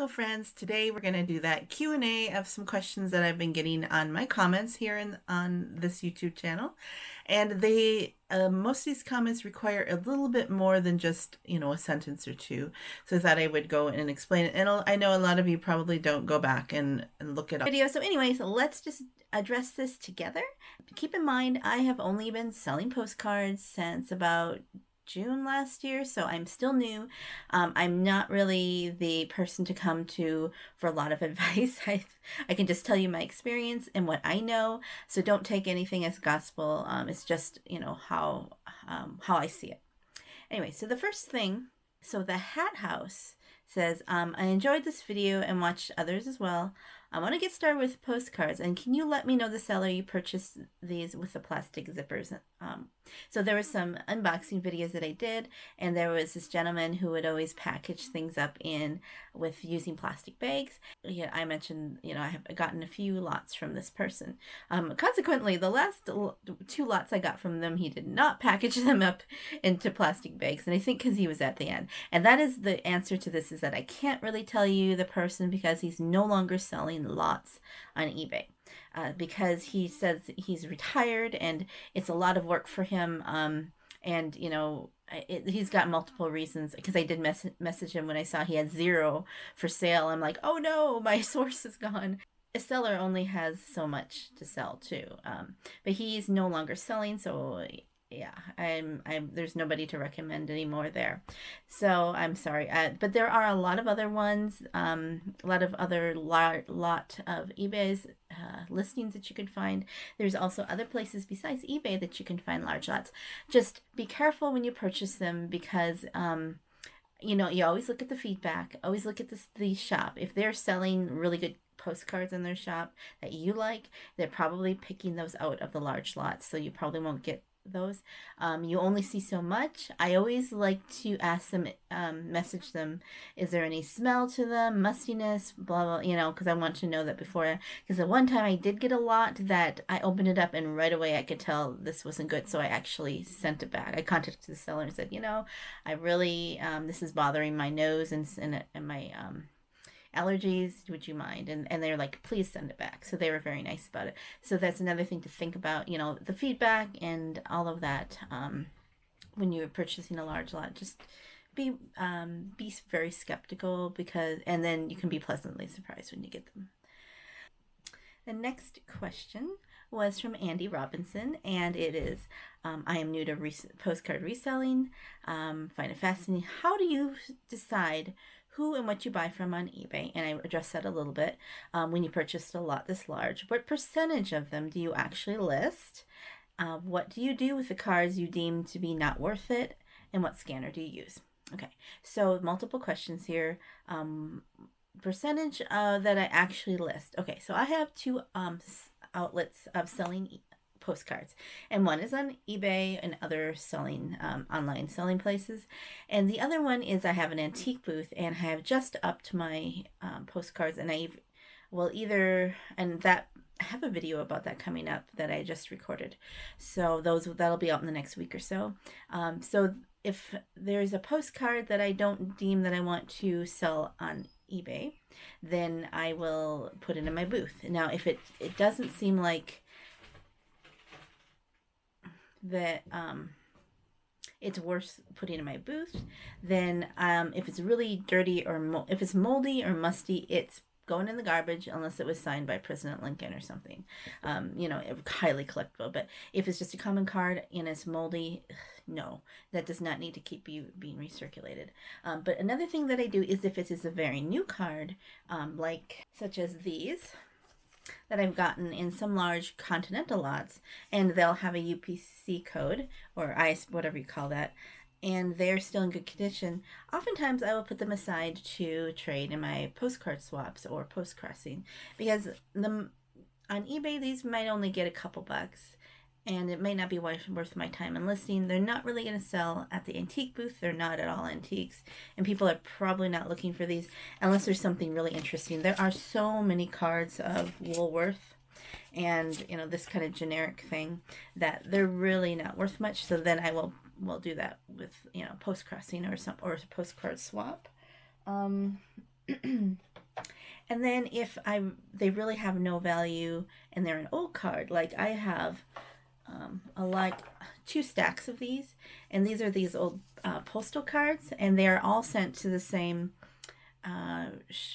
Hello friends, today we're going to do that Q&A of some questions that I've been getting on my comments here on this YouTube channel. And most of these comments require a little bit more than just, a sentence or two. So I thought I would go and explain it. And I know a lot of you probably don't go back and look it up. So anyways, let's just address this together. Keep in mind, I have only been selling postcards since about June last year, so I'm still new. I'm not really the person to come to for a lot of advice. I can just tell you my experience and what I know, so don't take anything as gospel. It's just, how I see it. Anyway, so the first thing, so the Hat House says, I enjoyed this video and watched others as well. I want to get started with postcards, and can you let me know the seller you purchased these with the plastic zippers? So there were some unboxing videos that I did, and there was this gentleman who would always package things up with using plastic bags. Yeah, I mentioned, I have gotten a few lots from this person. Consequently, the last 2 lots I got from them, he did not package them up into plastic bags, and I think because he was at the end. And that is the answer to this, is that I can't really tell you the person because he's no longer selling lots on eBay. Because he says he's retired and it's a lot of work for him. And he's got multiple reasons, because I did message him when I saw he had 0 for sale. I'm like, oh no, my source is gone. A seller only has so much to sell too. But he's no longer selling, so yeah, there's nobody to recommend anymore there. So I'm sorry. But there are a lot of other ones, a lot of other lot of eBay's listings that you can find. There's also other places besides eBay that you can find large lots. Just be careful when you purchase them, because you always look at the feedback, always look at the shop. If they're selling really good postcards in their shop that you like, they're probably picking those out of the large lots, so you probably won't get those. You only see so much. I always like to ask them, message them, is there any smell to them, mustiness, blah blah, because I want to know that before. Because the one time I did get a lot that I opened it up and right away I could tell this wasn't good, so I actually sent it back. I contacted the seller and said, I really this is bothering my nose and my allergies, would you mind? And they're like, please send it back. So they were very nice about it. So that's another thing to think about, the feedback and all of that. When you're purchasing a large lot, just be very skeptical, and then you can be pleasantly surprised when you get them. The next question was from Andy Robinson, and it is, I am new to postcard reselling, find it fascinating. How do you decide who and what you buy from on eBay? And I addressed that a little bit. When you purchased a lot this large, what percentage of them do you actually list? What do you do with the cards you deem to be not worth it? And what scanner do you use? Okay, so multiple questions here. Percentage that I actually list. Okay, so I have 2 outlets of selling postcards, and one is on eBay and other selling online selling places, and the other one is I have an antique booth, and I have just upped my postcards, and I have a video about that coming up that I just recorded, so that'll be out in the next week or so. So if there's a postcard that I don't deem that I want to sell on eBay, then I will put it in my booth. Now if it doesn't seem like that it's worth putting in my booth, then if it's really dirty or if it's moldy or musty, it's going in the garbage, unless it was signed by President Lincoln or something. Highly collectible. But if it's just a common card and it's moldy, no, that does not need to keep being recirculated. But another thing that I do is, if it is a very new card, such as these that I've gotten in some large Continental lots, and they'll have a UPC code, or IS, whatever you call that, and they're still in good condition, oftentimes I will put them aside to trade in my postcard swaps or post crossing, because on eBay these might only get a couple bucks, and it may not be worth my time in listing. They're not really going to sell at the antique booth. They're not at all antiques, and people are probably not looking for these unless there's something really interesting. There are so many cards of Woolworth and this kind of generic thing that they're really not worth much. So then I will do that with post crossing or a postcard swap. And then if they really have no value and they're an old card, like I have like 2 stacks of these, and these are these old postal cards, and they are all sent to the same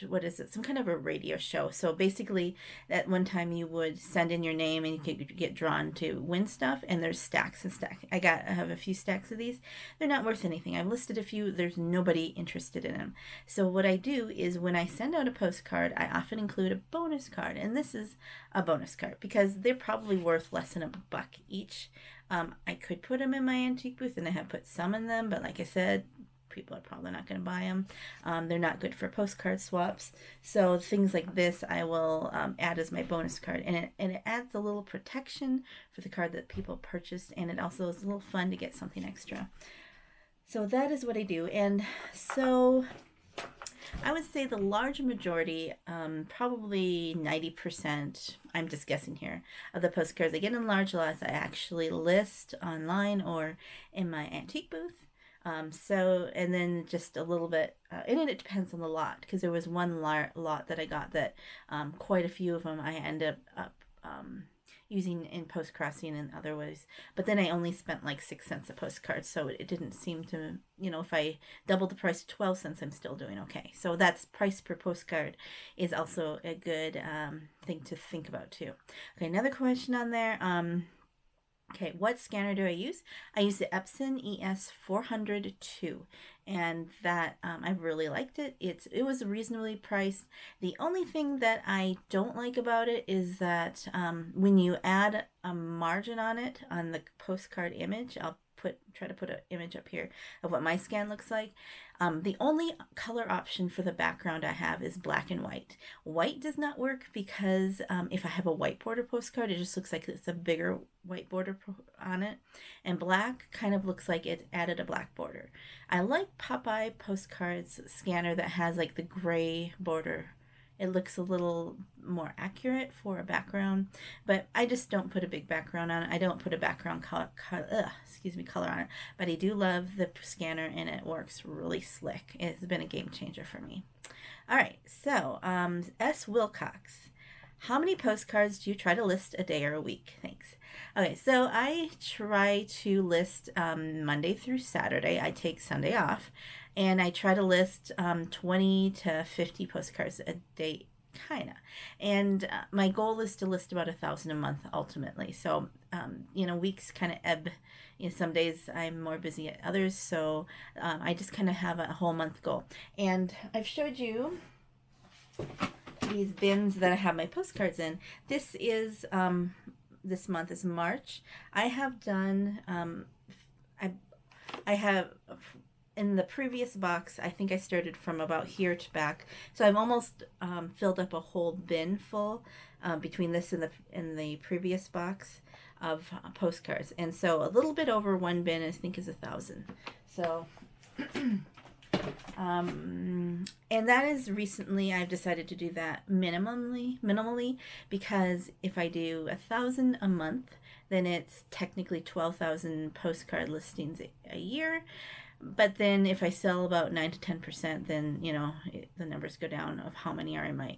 what is it, some kind of a radio show. So basically at one time you would send in your name and you could get drawn to win stuff, and there's stacks and stacks. I have a few stacks of these. They're not worth anything. I've listed a few. There's nobody interested in them. So what I do is when I send out a postcard, I often include a bonus card, and this is a bonus card because they're probably worth less than $1 each. I could put them in my antique booth, and I have put some in them, but like I said, people are probably not going to buy them. They're not good for postcard swaps. So things like this I will add as my bonus card, and it adds a little protection for the card that people purchased, and it also is a little fun to get something extra. So that is what I do. And so I would say the large majority, probably 90%, I'm just guessing here, of the postcards I get in large lots I actually list online or in my antique booth. And then just a little bit, and it depends on the lot, because there was one lot that I got that quite a few of them I ended up using in post crossing and other ways. But then I only spent like 6 cents a postcard, so it didn't seem to, if I doubled the price to 12 cents, I'm still doing okay. So that's price per postcard is also a good thing to think about too. Okay, another question on there. Okay, what scanner do I use? I use the Epson ES402, and that I really liked it. It was reasonably priced. The only thing that I don't like about it is that when you add a margin on it, on the postcard image, I'll try to put an image up here of what my scan looks like. The only color option for the background I have is black and white. White does not work because if I have a white border postcard, it just looks like it's a bigger white border on it. And black kind of looks like it added a black border. I like Popeye Postcards scanner that has like the gray border. It looks a little more accurate for a background, but I just don't put a big background on it. I don't put a background color on it, but I do love the scanner, and it works really slick. It's been a game changer for me. All right, so S. Wilcox. How many postcards do you try to list a day or a week? Thanks. Okay, so I try to list Monday through Saturday. I take Sunday off, and I try to list 20 to 50 postcards a day, kind of. And my goal is to list about 1,000 a month ultimately. So, weeks kind of ebb. Some days I'm more busy at others, so I just kind of have a whole month goal. And I've showed you these bins that I have my postcards in. This is this month is March. I have done I have in the previous box, I think I started from about here to back, so I've almost filled up a whole bin full between this and the previous box of postcards, and so a little bit over one bin I think is 1,000. So and that is recently I've decided to do that minimally, because if I do 1,000 a month, then it's technically 12,000 postcard listings a year. But then if I sell about 9 to 10%, then the numbers go down of how many are in my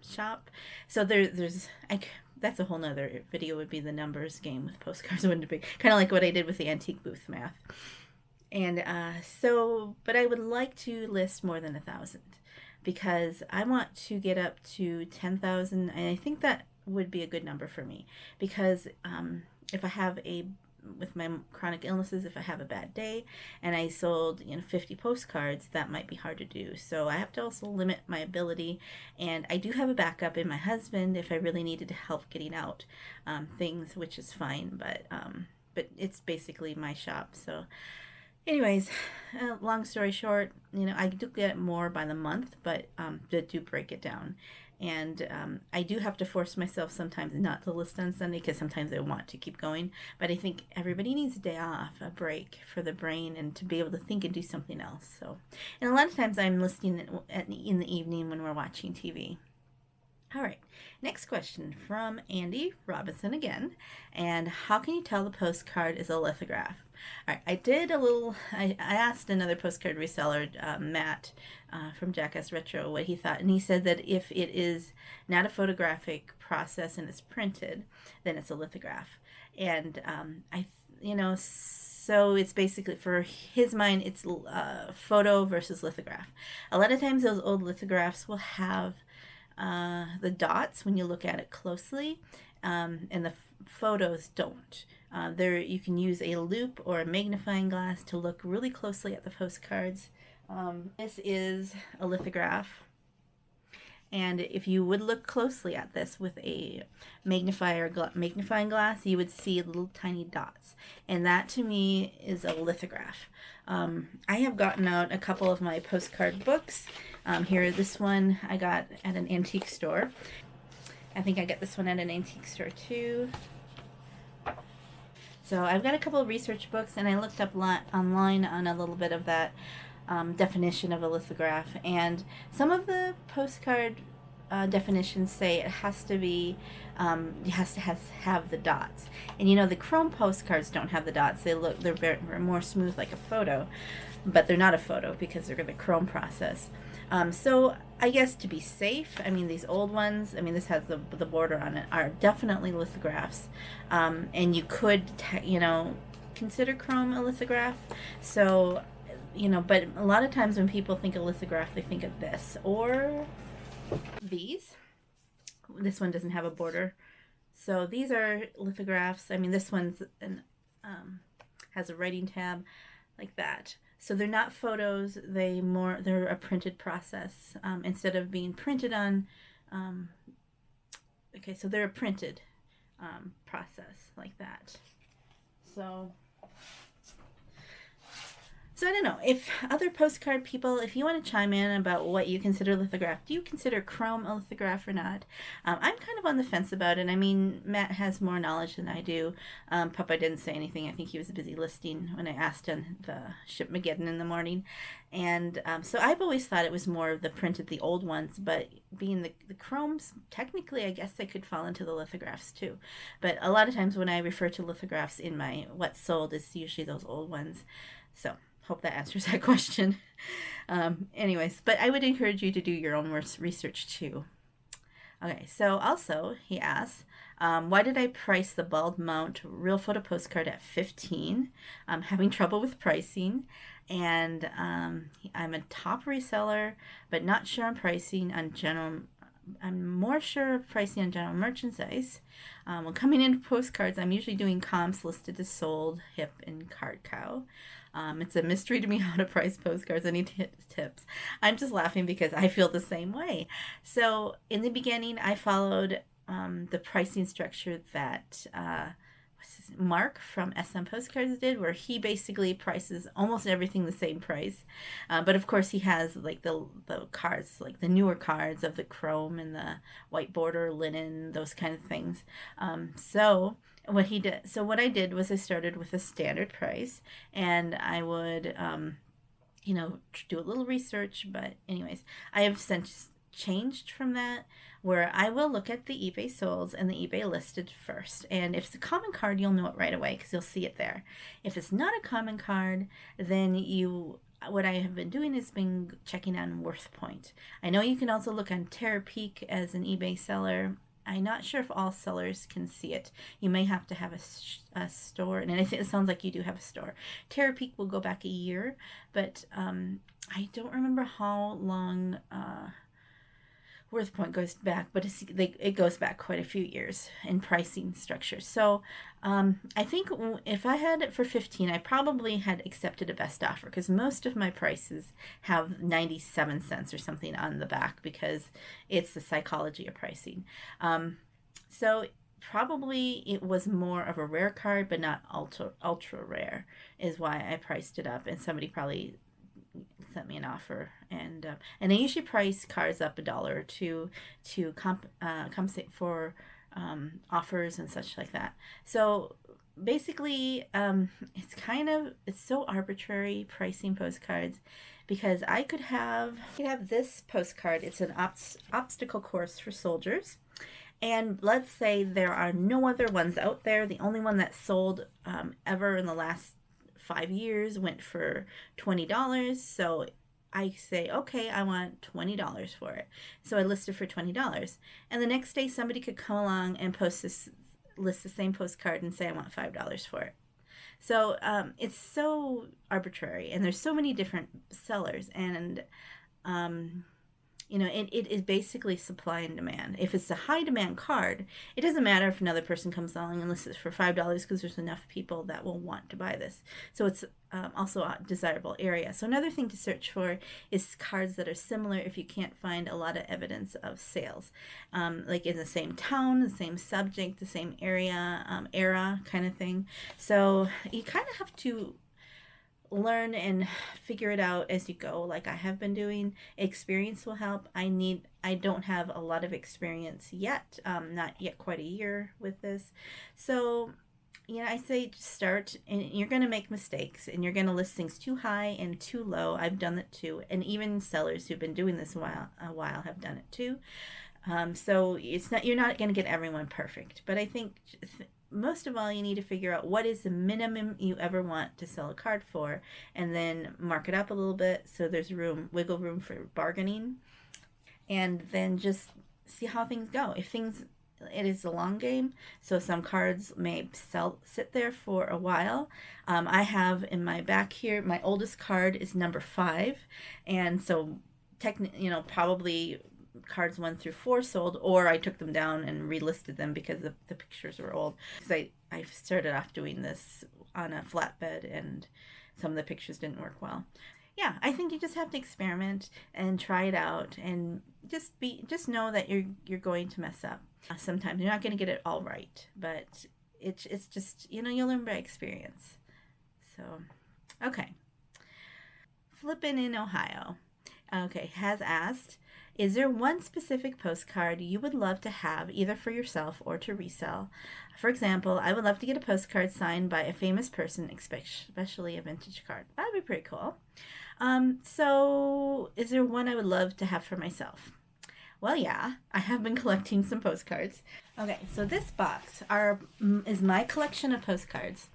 shop. So that's a whole nother video, would be the numbers game with postcards. Wouldn't it be kind of like what I did with the antique booth math? And but I would like to list more than 1,000, because I want to get up to 10,000, and I think that would be a good number for me, because if I have with my chronic illnesses, if I have a bad day and I sold 50 postcards, that might be hard to do. So I have to also limit my ability, and I do have a backup in my husband if I really needed help getting out things, which is fine, but it's basically my shop. So anyways, long story short, I do get more by the month, but do break it down. And I do have to force myself sometimes not to list on Sunday, because sometimes I want to keep going. But I think everybody needs a day off, a break for the brain, and to be able to think and do something else. So, and a lot of times I'm listing in the evening when we're watching TV. All right, next question from Andy Robinson again. And how can you tell the postcard is a lithograph? All right, I asked another postcard reseller, Matt from Jackass Retro, what he thought. And he said that if it is not a photographic process and it's printed, then it's a lithograph. And so it's basically, for his mind, it's photo versus lithograph. A lot of times those old lithographs will have the dots when you look at it closely, and the photos don't. There you can use a loop or a magnifying glass to look really closely at the postcards. This is a lithograph, and if you would look closely at this with a magnifying glass, you would see little tiny dots, and that to me is a lithograph. I have gotten out a couple of my postcard books. Here, this one I got at an antique store. I think I got this one at an antique store too. So I've got a couple of research books, and I looked up online on a little bit of that definition of a lithograph. And some of the postcard definitions say it has to be, it has to have the dots. And the chrome postcards don't have the dots. They're very more smooth like a photo, but they're not a photo because they're the chrome process. So I guess to be safe, these old ones, this has the border on it, are definitely lithographs. And you could, consider chrome a lithograph. So, but a lot of times when people think of lithograph, they think of this or these. This one doesn't have a border. So these are lithographs. This one's has a writing tab like that. So they're not photos, they're a printed process, instead of being printed on, so they're a printed process like that. So I don't know, if other postcard people, if you want to chime in about what you consider lithograph, do you consider chrome a lithograph or not? I'm kind of on the fence about it. Matt has more knowledge than I do. Papa didn't say anything. I think he was busy listing when I asked him the Shipmageddon in the morning. And so I've always thought it was more of the printed, the old ones, but being the chromes, technically I guess they could fall into the lithographs too. But a lot of times when I refer to lithographs in my what's sold, it's usually those old ones. So hope that answers that question. Anyways, but I would encourage you to do your own research too. Okay, so also he asks, why did I price the bulb mount real photo postcard at $15? I'm having trouble with pricing, and I'm a top reseller, but not sure on pricing on general. I'm more sure of pricing on general merchandise. When coming into postcards, I'm usually doing comps listed as sold, hip, and card cow. It's a mystery to me how to price postcards. Any tips? I'm just laughing because I feel the same way. So in the beginning, I followed the pricing structure that Mark from SM Postcards did, where he basically prices almost everything the same price. But of course he has like the cards, like the newer cards of the chrome and the white border, linen, those kind of things. So what I did was I started with a standard price, and I would, do a little research. But anyways, I have since changed from that, where I will look at the eBay solds and the eBay listed first. And if it's a common card, you'll know it right away because you'll see it there. If it's not a common card, then what I have been doing is been checking on Worth Point. I know you can also look on Terapeak as an eBay seller. I'm not sure if all sellers can see it. You may have to have a store, and I think it sounds like you do have a store. Terapeak will go back a year, but I don't remember how long Worth Point goes back, but it goes back quite a few years in pricing structure. So I think if I had it for $15, I probably had accepted a best offer, because most of my prices have 97 cents or something on the back, because it's the psychology of pricing. So probably it was more of a rare card, but not ultra rare, is why I priced it up, and somebody probably sent me an offer. And I usually price cards up $1 or $2 to compensate for offers and such like that. So basically, it's so arbitrary pricing postcards, because I could have this postcard. It's an obstacle course for soldiers. And let's say there are no other ones out there. The only one that sold ever in the last 5 years went for $20. So I say, okay, I want $20 for it. So I list it for $20. And the next day somebody could come along and list the same postcard and say, I want $5 for it. So it's so arbitrary, and there's so many different sellers, and it is basically supply and demand. If it's a high demand card, it doesn't matter if another person comes along and lists it for $5 because there's enough people that will want to buy this. So it's also a desirable area. So another thing to search for is cards that are similar if you can't find a lot of evidence of sales, like in the same town, the same subject, the same area, era kind of thing. So you kind of have to learn and figure it out as you go, like I have been doing. Experience will help. I don't have a lot of experience yet, not yet quite a year with this. So I say start, and you're going to make mistakes, and you're going to list things too high and too low. I've done it too, and even sellers who've been doing this a while have done it too. So you're not going to get everyone perfect, but I think most of all, you need to figure out what is the minimum you ever want to sell a card for, and then mark it up a little bit so there's wiggle room for bargaining, and then just see how things go. It is a long game, so some cards may sit there for a while. I have in my back here, my oldest card is number 5, and so probably cards 1 through 4 sold, or I took them down and relisted them because the pictures were old. Because I started off doing this on a flatbed, and some of the pictures didn't work well. Yeah, I think you just have to experiment and try it out, and just know that you're going to mess up. Sometimes you're not going to get it all right, but it's just you'll learn by experience. So, okay. Flippin' in Ohio. Okay, has asked, is there one specific postcard you would love to have either for yourself or to resell? For example, I would love to get a postcard signed by a famous person, especially a vintage card. That would be pretty cool. So is there one I would love to have for myself? Well, yeah, I have been collecting some postcards. Okay, so this box is my collection of postcards.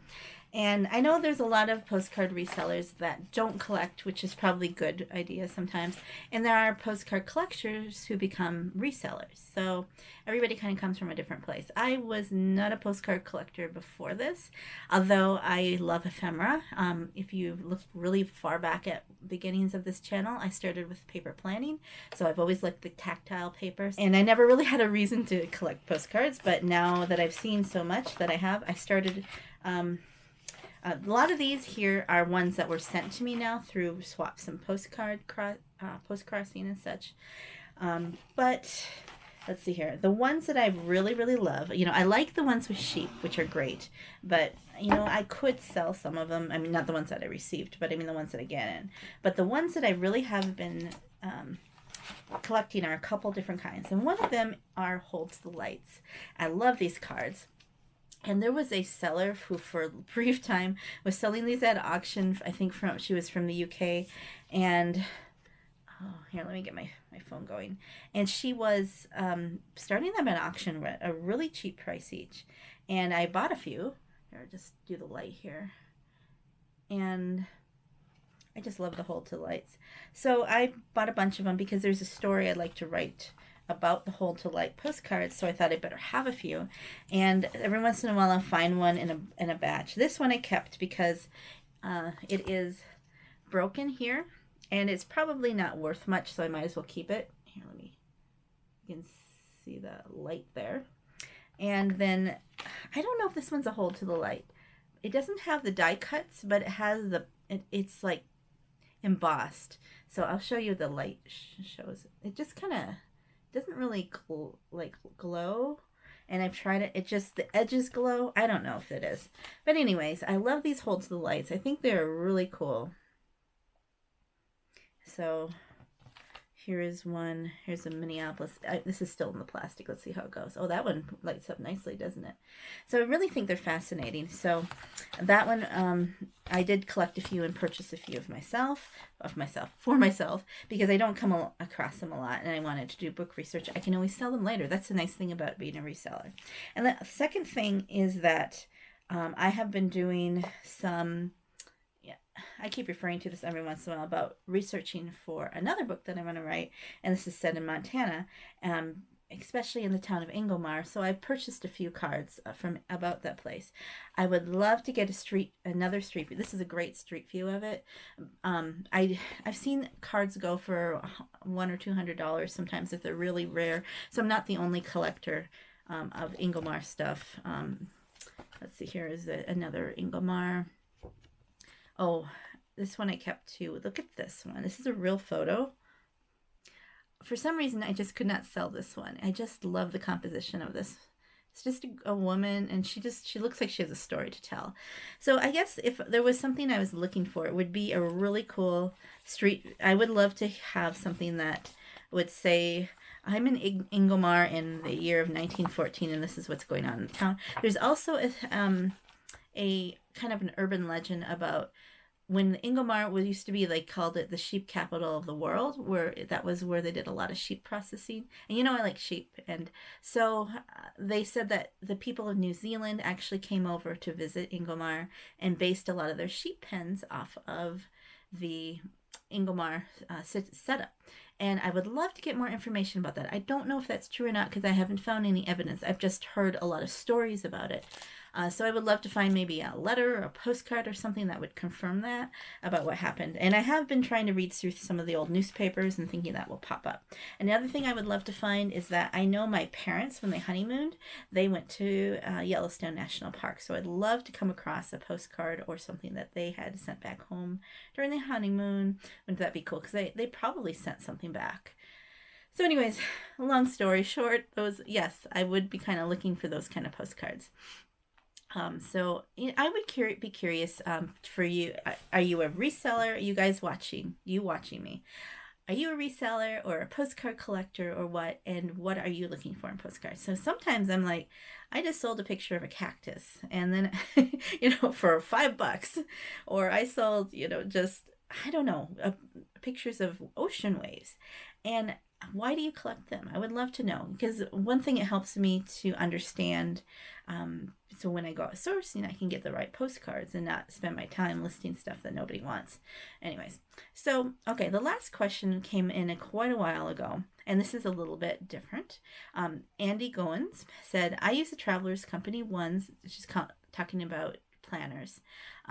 And I know there's a lot of postcard resellers that don't collect, which is probably a good idea sometimes. And there are postcard collectors who become resellers. So everybody kind of comes from a different place. I was not a postcard collector before this, although I love ephemera. If you look really far back at beginnings of this channel, I started with paper planning. So I've always liked the tactile papers. And I never really had a reason to collect postcards. But now that I've seen so much that I started... a lot of these here are ones that were sent to me now through swaps and post crossing and such. But let's see here. The ones that I really, really love, I like the ones with sheep, which are great. But, I could sell some of them. I mean, not the ones that I received, but I mean the ones that I get in. But the ones that I really have been collecting are a couple different kinds. And one of them holds the lights. I love these cards. And there was a seller who, for a brief time, was selling these at auction. I think she was from the UK. And, here, let me get my phone going. And she was starting them at auction at a really cheap price each. And I bought a few. Here, I'll just do the light here. And I just love the hold to lights. So I bought a bunch of them because there's a story I'd like to write about the hold to light postcards, so I thought I'd better have a few. And every once in a while I'll find one in a batch. This one I kept because it is broken here, and it's probably not worth much, so I might as well keep it. Here, you can see the light there. And then, I don't know if this one's a hold to the light. It doesn't have the die cuts, but it has it's like embossed. So I'll show you the light shows. It just kind of doesn't really glow, and I've tried it. The edges glow. I don't know if it is, but anyways, I love these hold to the lights. I think they're really cool. So here is one. Here's a Minneapolis. This is still in the plastic. Let's see how it goes. Oh, that one lights up nicely, doesn't it? So I really think they're fascinating. So that one, I did collect a few and purchase a few for myself, because I don't come across them a lot, and I wanted to do book research. I can always sell them later. That's the nice thing about being a reseller. And the second thing is that I have been doing some, I keep referring to this every once in a while, about researching for another book that I'm going to write, and this is set in Montana, especially in the town of Ingomar. So I purchased a few cards from about that place. I would love to get another street view. This is a great street view of it. I've seen cards go for $100 or $200 sometimes if they're really rare. So I'm not the only collector of Ingomar stuff. Let's see, here is another Ingomar. Oh, this one I kept too. Look at this one. This is a real photo. For some reason, I just could not sell this one. I just love the composition of this. It's just a woman, and she looks like she has a story to tell. So I guess if there was something I was looking for, it would be a really cool street. I would love to have something that would say, I'm in Ingomar in the year of 1914, and this is what's going on in the town. There's also a kind of an urban legend about when Ingomar used to be, they called it the sheep capital of the world, where that was where they did a lot of sheep processing. And you know, I like sheep. And so they said that the people of New Zealand actually came over to visit Ingomar and based a lot of their sheep pens off of the Ingomar setup. And I would love to get more information about that. I don't know if that's true or not, because I haven't found any evidence. I've just heard a lot of stories about it. So I would love to find maybe a letter or a postcard or something that would confirm that about what happened. And I have been trying to read through some of the old newspapers and thinking that will pop up. And the other thing I would love to find is that I know my parents, when they honeymooned, they went to Yellowstone National Park. So I'd love to come across a postcard or something that they had sent back home during the honeymoon. Wouldn't that be cool? Because they probably sent something back. So anyways, long story short, yes, I would be kind of looking for those kind of postcards. So I would be curious for you. Are you a reseller? You guys watching me? Are you a reseller or a postcard collector or what? And what are you looking for in postcards? So sometimes I'm like, I just sold a picture of a cactus, and then for $5, or I sold just, I don't know, pictures of ocean waves. And why do you collect them? I would love to know, because one thing, it helps me to understand, so when I go out sourcing, I can get the right postcards and not spend my time listing stuff that nobody wants. Anyways, so okay, the last question came in quite a while ago, and this is a little bit different. Andy Goins said, I use the Traveler's Company ones. She's talking about planners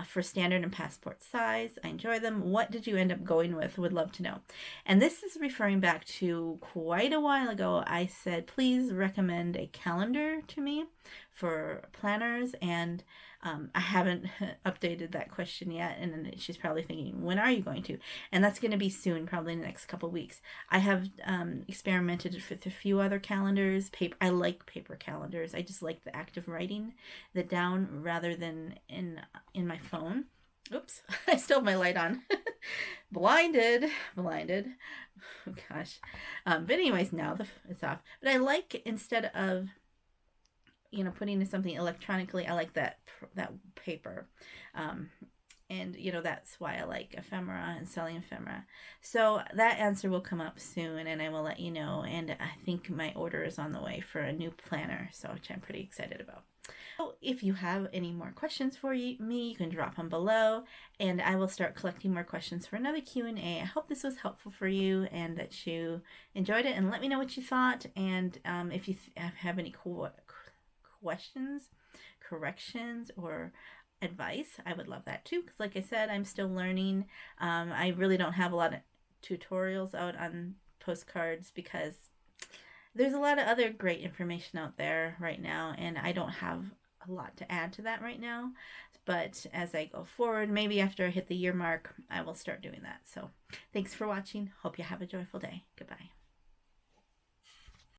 for standard and passport size. I enjoy them. What did you end up going with? Would love to know. And this is referring back to quite a while ago. I said, please recommend a calendar to me for planners, and I haven't updated that question yet, and she's probably thinking, when are you going to? And that's going to be soon, probably in the next couple of weeks. I have experimented with a few other calendars. I like paper calendars. I just like the act of writing the down rather than in my phone. Oops, I still have my light on. Blinded. Oh, gosh. But anyways, now it's off. But I like, instead of putting in something electronically, I like that paper. And that's why I like ephemera and selling ephemera. So that answer will come up soon, and I will let you know. And I think my order is on the way for a new planner, so which I'm pretty excited about. So if you have any more questions for me, you can drop them below, and I will start collecting more questions for another Q&A. I hope this was helpful for you and that you enjoyed it, and let me know what you thought. And if you have any questions, corrections, or advice, I would love that too, because like I said, I'm still learning. I really don't have a lot of tutorials out on postcards, because there's a lot of other great information out there right now, and I don't have a lot to add to that right now. But as I go forward, maybe after I hit the year mark, I will start doing that. So thanks for watching. Hope you have a joyful day. Goodbye.